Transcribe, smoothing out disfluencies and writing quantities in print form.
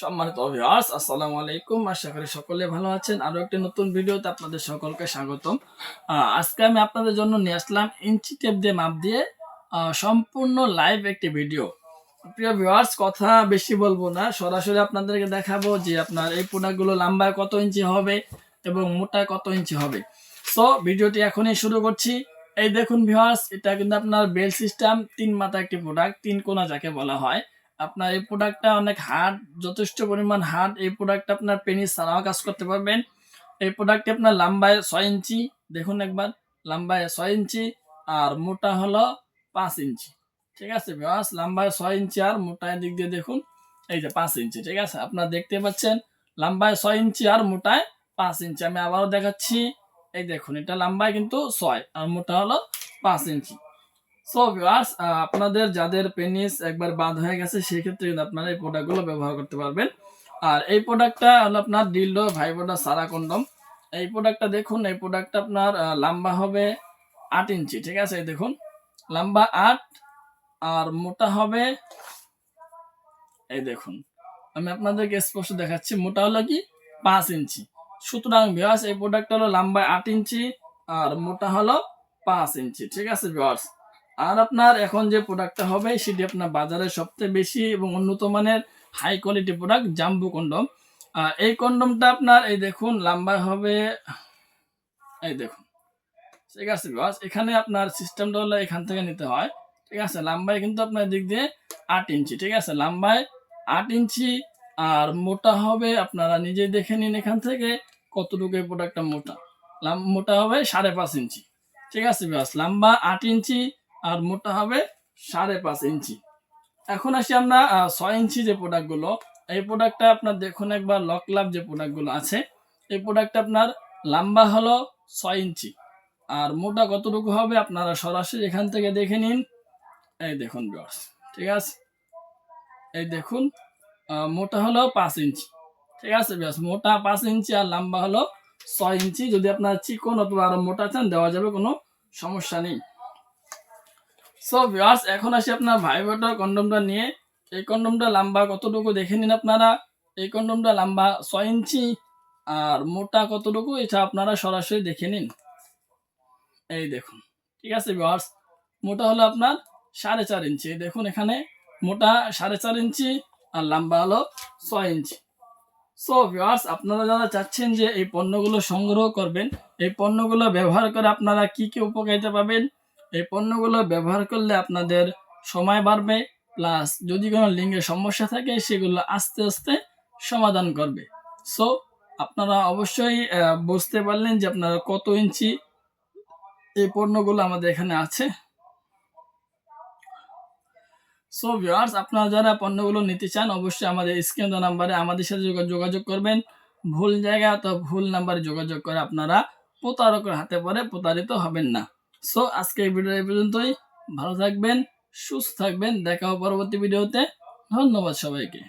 সম্মানিত ভিউয়ার্স, আসসালামু আলাইকুম। আশা করি সকলে ভালো আছেন। আরো একটি নতুন ভিডিওতে আপনাদের সকলকে স্বাগতম। আজকে আমি আপনাদের জন্য নিয়ে আসলাম ইঞ্চি টেপ দিয়ে মাপ দিয়ে সম্পূর্ণ লাইভ একটি ভিডিও। প্রিয় ভিউয়ার্স, কথা বেশি বলবো না, সরাসরি আপনাদেরকে দেখাবো যে আপনার এই প্রোডাক্টগুলো লম্বায় কত ইঞ্চি হবে এবং মোটায় কত ইঞ্চি হবে। সো ভিডিওটি এখনই শুরু করছি। এই দেখুন ভিউয়ার্স, এটা কিন্তু আপনার বেল সিস্টেম 3 মাথা একটি প্রোডাক্ট, 3 কোনা যাকে বলা হয়। আপনার এই প্রোডাক্টটা অনেক হার্ড, যথেষ্ট পরিমাণ হার্ড। এই প্রোডাক্টটা আপনার পেনিস ছাড়াও কাজ করতে পারবেন। এই প্রোডাক্টটি আপনার লম্বায় 6 ইঞ্চি, দেখুন একবার, লম্বায় 6 ইঞ্চি আর মোটা হলো 5 ইঞ্চি। ঠিক আছে ভিউয়ার্স, লম্বায় 6 ইঞ্চি আর মোটায় দিক দিয়ে দেখুন এই যে 5 ইঞ্চি। ঠিক আছে, আপনারা দেখতে পাচ্ছেন লম্বায় 6 ইঞ্চি আর মোটায় 5 ইঞ্চি। আমি আবারও দেখাচ্ছি, এই দেখুন, এটা লম্বায় কিন্তু 6 আর মোটা হলো 5 ইঞ্চি। সো ভিউয়ার্স, আপনাদের যাদের পেনিস একবার বাদ হয়ে গেছে সেই ক্ষেত্রে কিন্তু আপনারা এই প্রোডাক্টগুলো ব্যবহার করতে পারবেন। আর এই প্রোডাক্টটা হলো আপনার ডিলডো ভাইব্রা সারা কন্ডম। এই প্রোডাক্টটা দেখুন, এই প্রোডাক্টটা আপনার লম্বা হবে 8 ইঞ্চি। ঠিক আছে, এই দেখুন, লম্বা 8 আর মোটা হবে, এই দেখুন, আমি আপনাদেরকে স্পষ্ট দেখাচ্ছি, মোটা হলো কি 5 ইঞ্চি। সুতরাং ভিউয়ার্স, এই প্রোডাক্টটা হলো লম্বায় 8 ইঞ্চি আর মোটা হলো 5 ইঞ্চি। ঠিক আছে ভিউয়ার্স, আর আপনার এখন যে প্রোডাক্টটা হবে সেটি আপনার বাজারে সবচেয়ে বেশি এবং উন্নত মানের high quality product, jumbo condom. এই কন্ডমটা আপনার এই দেখুন লম্বা হবে, এই দেখুন। ঠিক আছে ভিউয়ার্স, এখানে আপনার সিস্টেমটা হলো এখান থেকে নিতে হয়। ঠিক আছে, লম্বায় কিন্তু আপনার দিক দিয়ে 8 ইঞ্চি। ঠিক আছে, লম্বায় 8 ইঞ্চি আর মোটা হবে, আপনারা নিজেই দেখে নিন এখান থেকে কতটুকু এই প্রোডাক্টটা মোটা। মোটা হবে 5.5 ইঞ্চি। ঠিক আছে ভিউয়ার্স, লম্বা 8 ইঞ্চি আর মোটা হবে 5.5 ইঞ্চি। এখন আসি আমরা 6 ইঞ্চি যে প্রোডাক্টগুলো, এই প্রোডাক্টটা আপনার দেখুন একবার, লক লাভ যে প্রোডাক্টগুলো আছে, এই প্রোডাক্টটা আপনার লম্বা হলো 6 ইঞ্চি আর মোটা কতটুকু হবে আপনারা সরাসরি এখান থেকে দেখে নিন। এই দেখুন ভিউয়ার্স, ঠিক আছে, এই দেখুন, মোটা হলো 5 ইঞ্চি। ঠিক আছে ভিউয়ার্স, মোটা 5 ইঞ্চি আর লম্বা হলো 6 ইঞ্চি। যদি আপনার চিকন অথবা আরো মোটা চান দেওয়া যাবে, কোনো সমস্যা নেই। সো ভিউয়ার্স, এখন আসি আপনার ভাইব্রেটর কন্ডমটা নিয়ে। এই কন্ডমটা লম্বা কতটুকু দেখে নিন আপনারা। এই কন্ডমটা লম্বা 6 ইঞ্চি আর মোটা কতটুকু এটা আপনারা সরাসরি দেখে নিন। এই দেখুন, ঠিক আছে ভিউয়ার্স, মোটা হলো আপনার 4.5 ইঞ্চি। দেখুন এখানে মোটা 4.5 ইঞ্চি আর লম্বা হলো 6 ইঞ্চি। সো ভিউয়ার্স, আপনারা যারা চাচ্ছেন যে এই পণ্যগুলো সংগ্রহ করবেন, এই পণ্যগুলো ব্যবহার করে আপনারা কি কি উপকারিতা পাবেন, এই পণ্যগুলো ব্যবহার করলে আপনাদের সময় বাড়বে, প্লাস যদি কোনো লিঙ্গের সমস্যা থাকে সেগুলো আস্তে আস্তে সমাধান করবে। সো আপনারা অবশ্যই বুঝতে পারলেন যে আপনারা কত ইঞ্চি এই পণ্যগুলো আমাদের এখানে আছে। সো ভিউয়ার্স, আপনারা যারা পণ্যগুলো নিতে চান অবশ্যই আমাদের স্ক্রিন দেওয়া নাম্বারে আমাদের সাথে যোগাযোগ করবেন। ভুল জায়গা অথবা ভুল নাম্বারে যোগাযোগ করে আপনারা প্রতারকের হাতে পড়ে প্রতারিত হবেন না। সো আজকে এই ভিডিও এই পর্যন্তই। ভালো থাকবেন, সুস্থ থাকবেন, দেখা হবে পরবর্তী ভিডিওতে। ধন্যবাদ সবাইকে।